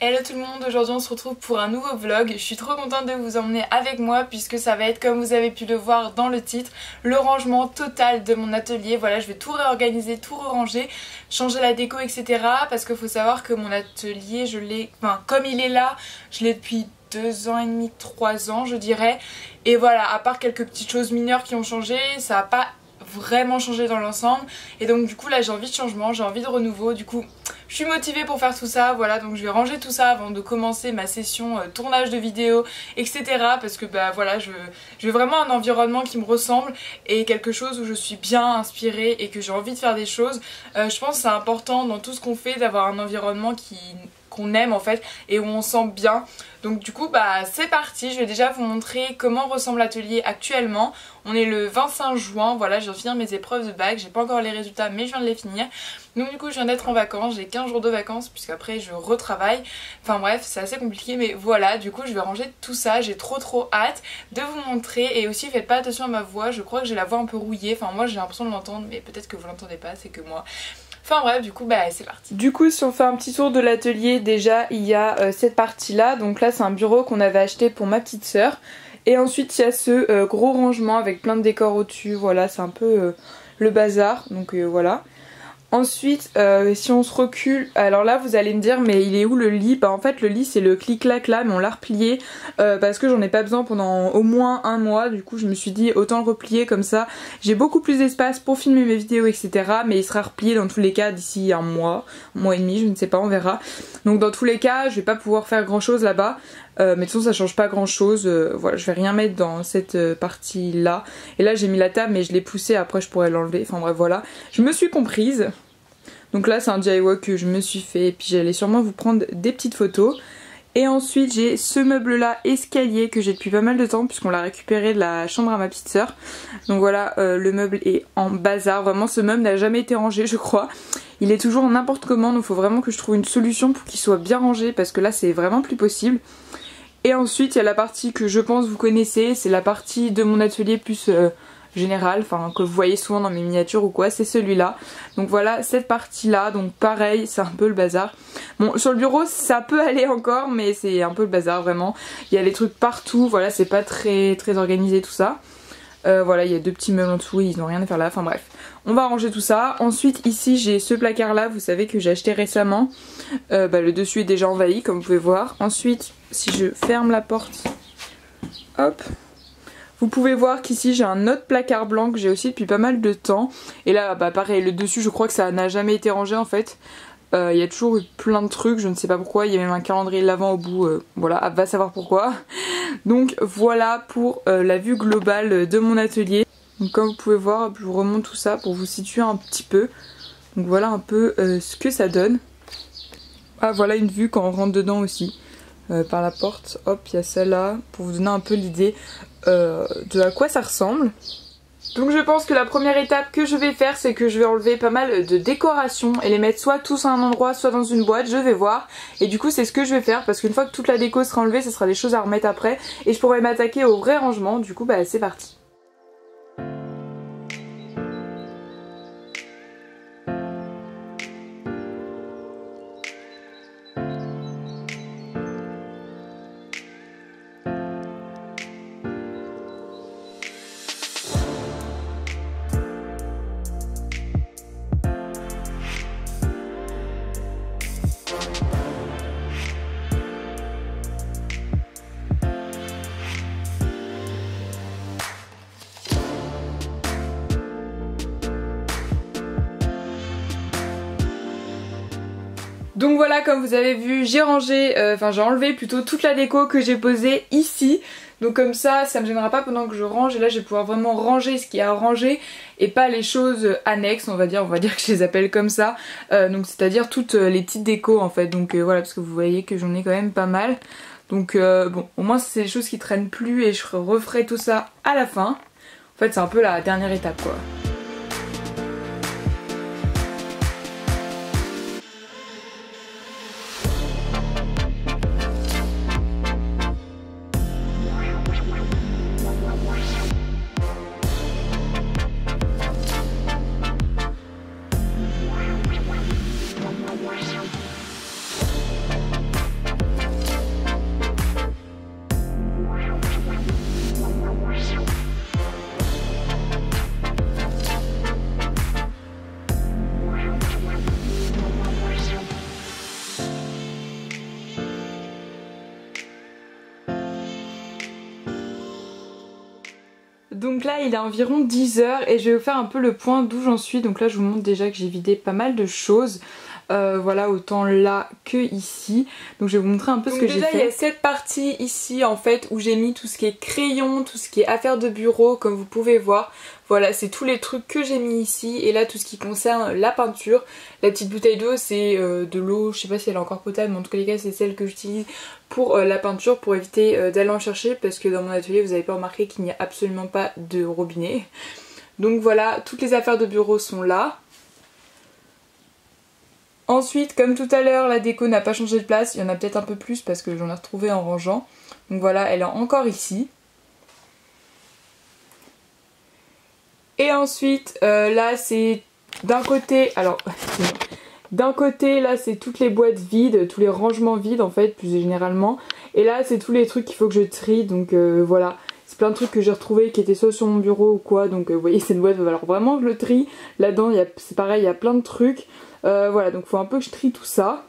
Hello tout le monde, aujourd'hui on se retrouve pour un nouveau vlog. Je suis trop contente de vous emmener avec moi puisque ça va être, comme vous avez pu le voir dans le titre, le rangement total de mon atelier. Voilà, je vais tout réorganiser, tout ranger, changer la déco, etc. Parce qu'il faut savoir que mon atelier, je l'ai, enfin comme il est là, je l'ai depuis 2 ans et demi, 3 ans je dirais. Et voilà, à part quelques petites choses mineures qui ont changé, ça n'a pas vraiment changé dans l'ensemble. Et donc du coup là j'ai envie de changement, j'ai envie de renouveau. Du coup je suis motivée pour faire tout ça, voilà, donc je vais ranger tout ça avant de commencer ma session tournage de vidéos, etc. Parce que bah voilà, je veux vraiment un environnement qui me ressemble et quelque chose où je suis bien inspirée et que j'ai envie de faire des choses. Je pense que c'est important dans tout ce qu'on fait d'avoir un environnement qu'on aime en fait et où on se sent bien. Donc du coup bah c'est parti, je vais déjà vous montrer comment ressemble l'atelier actuellement. On est le 25 juin, voilà, je viens de finir mes épreuves de bac, j'ai pas encore les résultats mais je viens de les finir. Donc du coup je viens d'être en vacances, j'ai 15 jours de vacances puisqu'après je retravaille. Enfin bref, c'est assez compliqué mais voilà, du coup je vais ranger tout ça, j'ai trop hâte de vous montrer. Et aussi faites pas attention à ma voix, je crois que j'ai la voix un peu rouillée, enfin moi j'ai l'impression de l'entendre mais peut-être que vous l'entendez pas, c'est que moi. Enfin bref, du coup bah c'est parti. Du coup si on fait un petit tour de l'atelier, déjà il y a cette partie là, donc là c'est un bureau qu'on avait acheté pour ma petite sœur. Et ensuite il y a ce gros rangement avec plein de décors au-dessus, voilà c'est un peu le bazar, donc voilà. Ensuite si on se recule, alors là vous allez me dire mais il est où le lit? Bah en fait le lit c'est le clic-clac là mais on l'a replié parce que j'en ai pas besoin pendant au moins un mois. Du coup je me suis dit autant le replier comme ça j'ai beaucoup plus d'espace pour filmer mes vidéos etc. Mais il sera replié dans tous les cas d'ici un mois et demi, je ne sais pas, on verra. Donc dans tous les cas je vais pas pouvoir faire grand chose là-bas. Mais de toute façon ça change pas grand chose, voilà, je vais rien mettre dans cette partie là. Et là j'ai mis la table mais je l'ai poussée, après je pourrais l'enlever, enfin bref voilà. Je me suis comprise. Donc là c'est un DIY que je me suis fait et puis j'allais sûrement vous prendre des petites photos. Et ensuite j'ai ce meuble là escalier que j'ai depuis pas mal de temps puisqu'on l'a récupéré de la chambre à ma petite sœur. Donc voilà, le meuble est en bazar, vraiment ce meuble n'a jamais été rangé je crois. Il est toujours n'importe comment, donc il faut vraiment que je trouve une solution pour qu'il soit bien rangé parce que là c'est vraiment plus possible. Et ensuite il y a la partie que je pense vous connaissez, c'est la partie de mon atelier plus général, enfin que vous voyez souvent dans mes miniatures ou quoi, c'est celui-là. Donc voilà cette partie là, donc pareil c'est un peu le bazar. Bon sur le bureau ça peut aller encore mais c'est un peu le bazar vraiment. Il y a les trucs partout, voilà c'est pas très organisé tout ça. Voilà il y a 2 petits meubles en dessous et ils n'ont rien à faire là, enfin bref. On va ranger tout ça. Ensuite ici j'ai ce placard là, vous savez que j'ai acheté récemment. Le dessus est déjà envahi comme vous pouvez voir. Ensuite si je ferme la porte, hop, vous pouvez voir qu'ici j'ai un autre placard blanc que j'ai aussi depuis pas mal de temps. Et là bah pareil, le dessus je crois que ça n'a jamais été rangé en fait. Il y a toujours eu plein de trucs, je ne sais pas pourquoi, il y a même un calendrier de l'Avent au bout, voilà, va savoir pourquoi. Donc voilà pour la vue globale de mon atelier. Donc comme vous pouvez voir, je vous remonte tout ça pour vous situer un petit peu. Donc voilà un peu ce que ça donne. Ah voilà une vue quand on rentre dedans aussi, par la porte, hop il y a celle-là, pour vous donner un peu l'idée de à quoi ça ressemble. Donc je pense que la première étape que je vais faire c'est que je vais enlever pas mal de décorations et les mettre soit tous à un endroit soit dans une boîte, je vais voir. Et du coup c'est ce que je vais faire parce qu'une fois que toute la déco sera enlevée, ce sera des choses à remettre après et je pourrai m'attaquer au vrai rangement. Du coup bah c'est parti. Donc voilà, comme vous avez vu, j'ai rangé, j'ai enlevé plutôt toute la déco que j'ai posée ici. Donc comme ça me gênera pas pendant que je range et là je vais pouvoir vraiment ranger ce qu'il y a à ranger et pas les choses annexes, on va dire que je les appelle comme ça. Donc c'est à dire toutes les petites décos en fait, donc voilà, parce que vous voyez que j'en ai quand même pas mal. Donc bon, au moins c'est des choses qui traînent plus et je referai tout ça à la fin. En fait c'est un peu la dernière étape quoi. Donc là il est environ 10 h et je vais vous faire un peu le point d'où j'en suis. Donc là je vous montre déjà que j'ai vidé pas mal de choses. Voilà, autant là que ici. Donc je vais vous montrer un peu ce que j'ai fait. Il y a cette partie ici en fait où j'ai mis tout ce qui est crayon, tout ce qui est affaires de bureau comme vous pouvez voir. Voilà, c'est tous les trucs que j'ai mis ici. Et là tout ce qui concerne la peinture. La petite bouteille d'eau c'est de l'eau, je sais pas si elle est encore potable mais en tout cas c'est celle que j'utilise pour la peinture, pour éviter d'aller en chercher, parce que dans mon atelier vous avez pas remarqué qu'il n'y a absolument pas de robinet. Donc voilà, toutes les affaires de bureau sont là. Ensuite, comme tout à l'heure, la déco n'a pas changé de place. Il y en a peut-être un peu plus parce que j'en ai retrouvé en rangeant. Donc voilà, elle est encore ici. Et ensuite, là c'est d'un côté... Alors, d'un côté, là c'est toutes les boîtes vides, tous les rangements vides en fait, plus généralement. Et là c'est tous les trucs qu'il faut que je trie. Donc voilà, c'est plein de trucs que j'ai retrouvés qui étaient soit sur mon bureau ou quoi. Donc vous voyez, cette boîte va falloir vraiment que je le trie. Là-dedans, c'est pareil, il y a plein de trucs. Voilà, donc il faut un peu que je trie tout ça.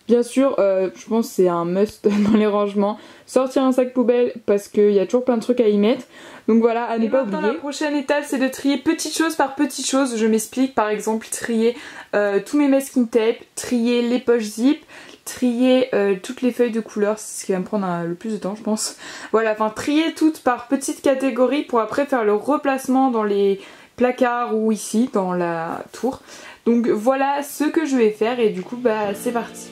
Bien sûr, je pense que c'est un must dans les rangements. Sortir un sac poubelle parce qu'il y a toujours plein de trucs à y mettre. Donc voilà, à ne pas oublier. La prochaine étape, c'est de trier petite chose par petite chose. Je m'explique, par exemple, trier tous mes masking tape, trier les poches zip, trier toutes les feuilles de couleur, c'est ce qui va me prendre le plus de temps je pense. Voilà, enfin trier toutes par petites catégories pour après faire le replacement dans les placards ou ici dans la tour. Donc voilà ce que je vais faire et du coup bah c'est parti.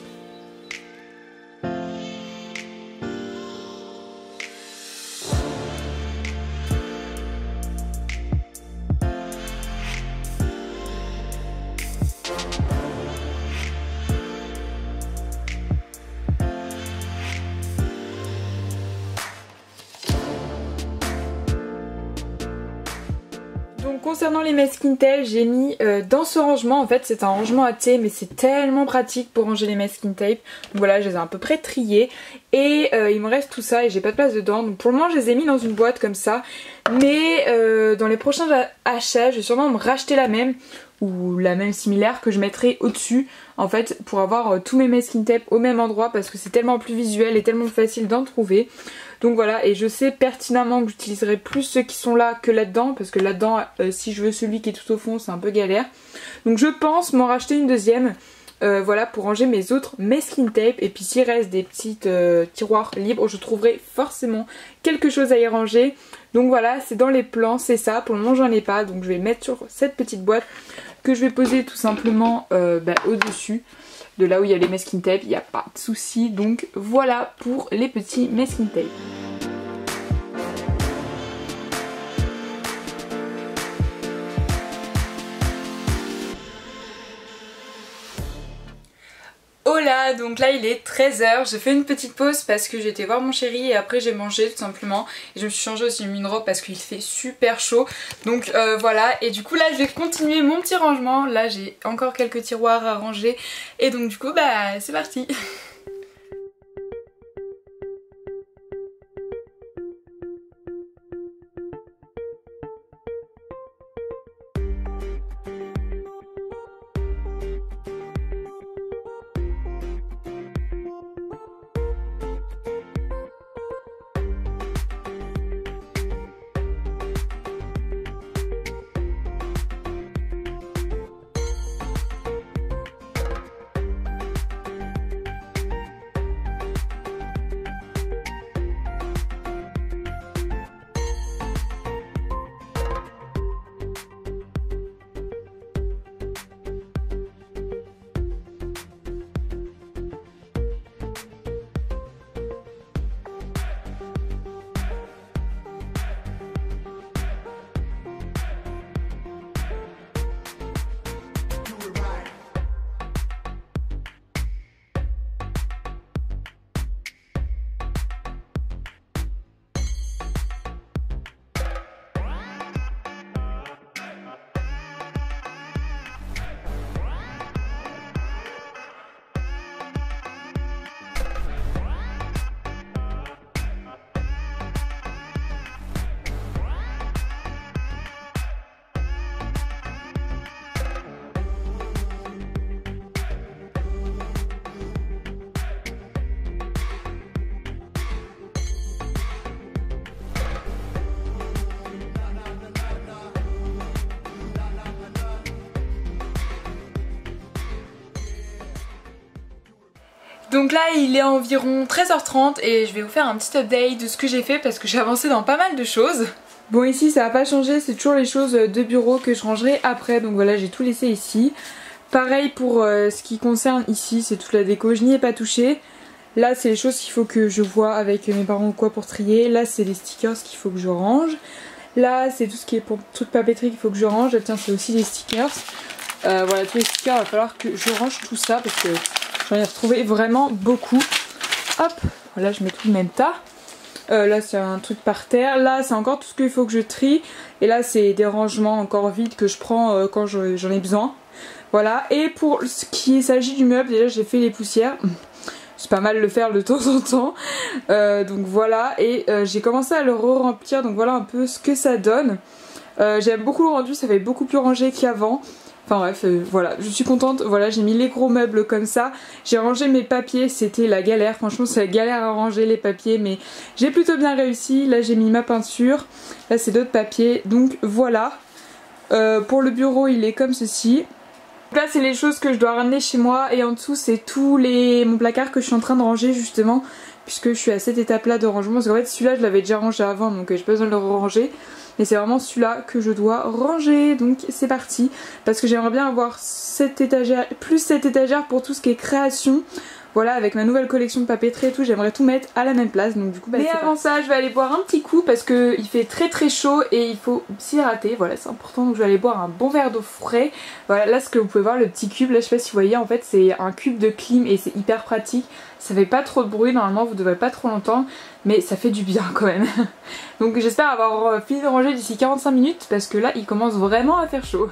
Donc concernant les masking tape, j'ai mis dans ce rangement, en fait c'est un rangement à thé mais c'est tellement pratique pour ranger les masking tape. Donc voilà, je les ai à peu près triés et il me reste tout ça et j'ai pas de place dedans. Donc pour le moment je les ai mis dans une boîte comme ça. Mais dans les prochains achats je vais sûrement me racheter la même ou la même similaire que je mettrai au-dessus en fait pour avoir tous mes masking tape au même endroit parce que c'est tellement plus visuel et tellement plus facile d'en trouver. Donc voilà, et je sais pertinemment que j'utiliserai plus ceux qui sont là que là-dedans parce que là-dedans si je veux celui qui est tout au fond c'est un peu galère. Donc je pense m'en racheter une deuxième voilà pour ranger mes autres masking tape et puis s'il reste des petites tiroirs libres je trouverai forcément quelque chose à y ranger. Donc voilà, c'est dans les plans, c'est ça, pour le moment j'en ai pas donc je vais le mettre sur cette petite boîte que je vais poser tout simplement au-dessus de là où il y a les masking tape, il n'y a pas de souci. Donc voilà pour les petits masking tape. Hola, donc là il est 13 h, j'ai fait une petite pause parce que j'étais voir mon chéri et après j'ai mangé tout simplement. Et je me suis changée aussi une robe parce qu'il fait super chaud. Donc voilà, et du coup là je vais continuer mon petit rangement. Là j'ai encore quelques tiroirs à ranger et donc du coup bah c'est parti. Donc là il est environ 13h30 et je vais vous faire un petit update de ce que j'ai fait parce que j'ai avancé dans pas mal de choses. Bon ici ça va pas changer, c'est toujours les choses de bureau que je rangerai après, donc voilà j'ai tout laissé ici. Pareil pour ce qui concerne ici, c'est toute la déco, je n'y ai pas touché. Là c'est les choses qu'il faut que je vois avec mes parents ou quoi pour trier. Là c'est les stickers qu'il faut que je range. Là c'est tout ce qui est pour trucs papeterie qu'il faut que je range. Tiens c'est aussi les stickers. Voilà tous les stickers, il va falloir que je range tout ça parce que j'en ai retrouvé vraiment beaucoup. Hop, voilà je mets tout le même tas. Là c'est un truc par terre. Là c'est encore tout ce qu'il faut que je trie. Et là c'est des rangements encore vides que je prends quand j'en ai besoin. Voilà, et pour ce qui s'agit du meuble, déjà j'ai fait les poussières. C'est pas mal de le faire de temps en temps. Donc voilà, et j'ai commencé à le re-remplir, donc voilà un peu ce que ça donne. J'aime beaucoup le rendu, ça fait beaucoup plus rangé qu'avant. Enfin bref, voilà, je suis contente. Voilà, j'ai mis les gros meubles comme ça. J'ai rangé mes papiers, c'était la galère. Franchement, c'est la galère à ranger les papiers, mais j'ai plutôt bien réussi. Là, j'ai mis ma peinture. Là, c'est d'autres papiers. Donc voilà. Pour le bureau, il est comme ceci. Là c'est les choses que je dois ramener chez moi et en dessous c'est tous mon placard que je suis en train de ranger justement puisque je suis à cette étape là de rangement parce qu'en fait celui-là je l'avais déjà rangé avant donc j'ai pas besoin de le ranger mais c'est vraiment celui-là que je dois ranger donc c'est parti parce que j'aimerais bien avoir cette étagère plus cette étagère pour tout ce qui est création. Voilà, avec ma nouvelle collection de papeterie et tout, j'aimerais tout mettre à la même place. Donc du coup, mais avant ça, je vais aller boire un petit coup parce que il fait très chaud et il faut s'hydrater. Voilà, c'est important. Donc je vais aller boire un bon verre d'eau frais. Voilà, là ce que vous pouvez voir, le petit cube. Là, je sais pas si vous voyez, en fait, c'est un cube de clim et c'est hyper pratique. Ça fait pas trop de bruit. Normalement, vous devrez pas trop l'entendre, mais ça fait du bien quand même. Donc j'espère avoir fini de ranger d'ici 45 minutes parce que là, il commence vraiment à faire chaud.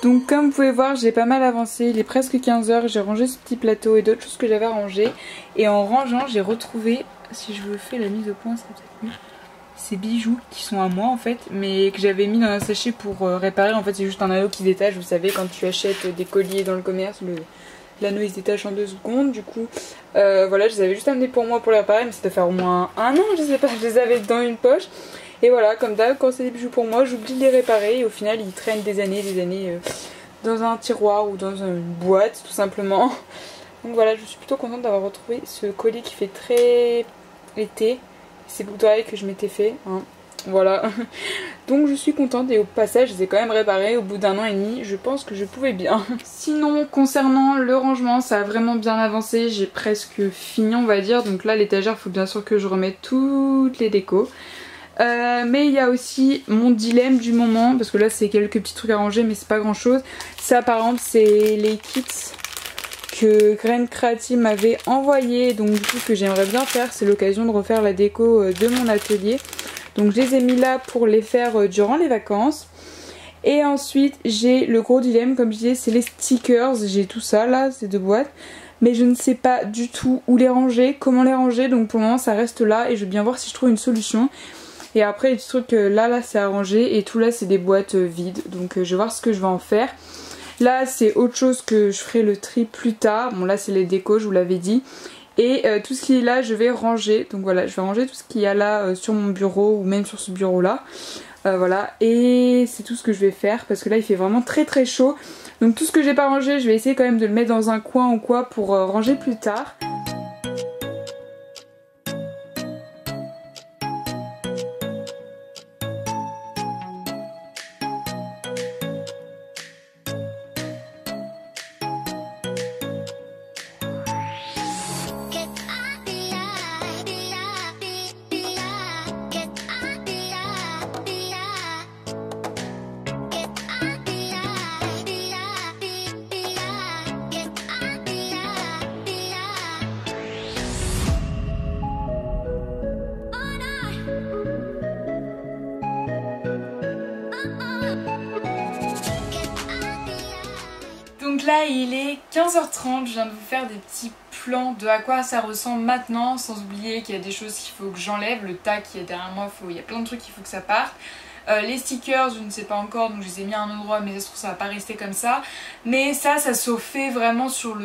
Donc comme vous pouvez voir j'ai pas mal avancé, il est presque 15h, j'ai rangé ce petit plateau et d'autres choses que j'avais rangées. Et en rangeant j'ai retrouvé, si je vous fais la mise au point c'est peut-être mieux, ces bijoux qui sont à moi en fait, mais que j'avais mis dans un sachet pour réparer. En fait c'est juste un anneau qui détache, vous savez quand tu achètes des colliers dans le commerce, l'anneau il se détache en 2 secondes. Du coup voilà, je les avais juste amenés pour moi pour les réparer, mais ça doit faire au moins un an, je sais pas, je les avais dans une poche. Et voilà, comme d'hab, quand c'est des bijoux pour moi, j'oublie de les réparer et au final ils traînent des années dans un tiroir ou dans une boîte tout simplement. Donc voilà, je suis plutôt contente d'avoir retrouvé ce collier qui fait très été. C'est boucles d'oreilles que je m'étais fait, hein. Voilà. Donc je suis contente et au passage je les ai quand même réparés au bout d'un an et demi, je pense que je pouvais bien. Sinon concernant le rangement, ça a vraiment bien avancé, j'ai presque fini on va dire. Donc là l'étagère, il faut bien sûr que je remette toutes les décos. Mais il y a aussi mon dilemme du moment, parce que là c'est quelques petits trucs à ranger mais c'est pas grand chose. Ça par exemple c'est les kits que Grain Creative m'avait envoyé, donc du coup que j'aimerais bien faire, c'est l'occasion de refaire la déco de mon atelier. Donc je les ai mis là pour les faire durant les vacances. Et ensuite j'ai le gros dilemme comme je disais, c'est les stickers, j'ai tout ça là, ces 2 boîtes. Mais je ne sais pas du tout où les ranger, comment les ranger, donc pour le moment ça reste là et je veux bien voir si je trouve une solution. Et après les petits trucs là c'est à ranger et tout là c'est des boîtes vides, donc je vais voir ce que je vais en faire. Là c'est autre chose que je ferai le tri plus tard, bon là c'est les décos je vous l'avais dit. Et tout ce qui est là je vais ranger, donc voilà je vais ranger tout ce qu'il y a là sur mon bureau ou même sur ce bureau là. Voilà, et c'est tout ce que je vais faire parce que là il fait vraiment très très chaud. Donc tout ce que j'ai pas rangé je vais essayer quand même de le mettre dans un coin ou quoi pour ranger plus tard. Donc là il est 15h30, je viens de vous faire des petits plans de à quoi ça ressemble maintenant, sans oublier qu'il y a des choses qu'il faut que j'enlève, le tas qui est derrière moi, il y a plein de trucs qu'il faut que ça parte. Les stickers je ne sais pas encore donc je les ai mis à un endroit mais ça se trouve ça va pas rester comme ça. Mais ça se fait vraiment sur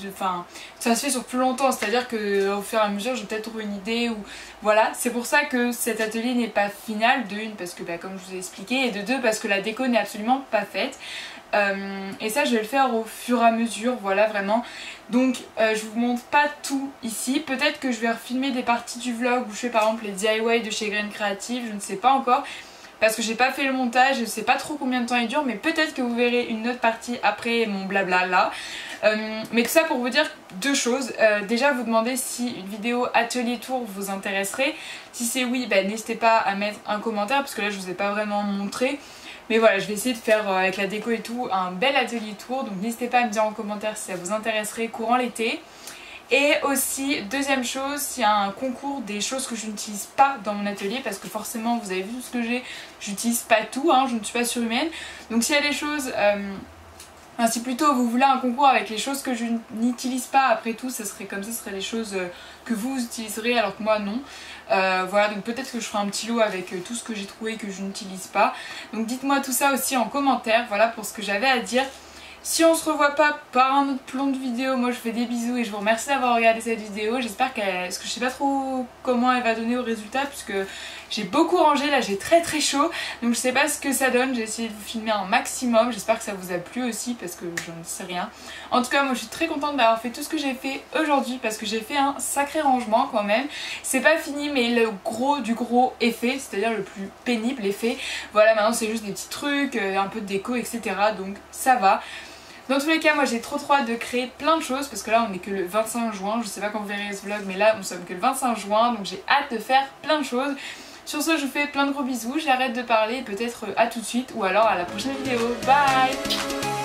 enfin ça se fait sur plus longtemps, c'est à dire que au fur et à mesure je vais peut-être trouver une idée ou voilà. C'est pour ça que cet atelier n'est pas final, de une parce que comme je vous ai expliqué, et de deux parce que la déco n'est absolument pas faite. Et ça je vais le faire au fur et à mesure, voilà vraiment. Donc je vous montre pas tout ici, peut-être que je vais refilmer des parties du vlog où je fais par exemple les DIY de chez Graines Créatives, je ne sais pas encore parce que j'ai pas fait le montage, je sais pas trop combien de temps il dure, mais peut-être que vous verrez une autre partie après mon blabla là. Mais tout ça pour vous dire deux choses. Déjà vous demandez si une vidéo atelier tour vous intéresserait. Si c'est oui, n'hésitez pas à mettre un commentaire parce que là je vous ai pas vraiment montré. Mais voilà, je vais essayer de faire avec la déco et tout un bel atelier tour. Donc n'hésitez pas à me dire en commentaire si ça vous intéresserait courant l'été. Et aussi, deuxième chose, s'il y a un concours des choses que je n'utilise pas dans mon atelier, parce que forcément vous avez vu tout ce que j'ai, j'utilise pas tout, je ne suis pas surhumaine. Donc s'il y a des choses... si plutôt vous voulez un concours avec les choses que je n'utilise pas, après tout ça serait comme ça, ce serait les choses que vous utiliserez alors que moi non. Voilà, donc peut-être que je ferai un petit lot avec tout ce que j'ai trouvé que je n'utilise pas. Donc dites-moi tout ça aussi en commentaire, voilà pour ce que j'avais à dire. Si on se revoit pas par un autre plan de vidéo, moi je fais des bisous et je vous remercie d'avoir regardé cette vidéo. J'espère qu'elle... parce que je sais pas trop comment elle va donner au résultat puisque j'ai beaucoup rangé, là j'ai très très chaud. Donc je sais pas ce que ça donne, j'ai essayé de vous filmer un maximum. J'espère que ça vous a plu aussi parce que je ne sais rien. En tout cas moi je suis très contente d'avoir fait tout ce que j'ai fait aujourd'hui parce que j'ai fait un sacré rangement quand même. C'est pas fini mais le gros du gros est fait, c'est-à-dire le plus pénible est fait. Voilà, maintenant c'est juste des petits trucs, un peu de déco etc. Donc ça va. Dans tous les cas, moi j'ai trop hâte de créer plein de choses parce que là on est que le 25 juin, je sais pas quand vous verrez ce vlog mais là nous sommes que le 25 juin donc j'ai hâte de faire plein de choses. Sur ce je vous fais plein de gros bisous, j'arrête de parler et peut-être à tout de suite ou alors à la prochaine vidéo. Bye!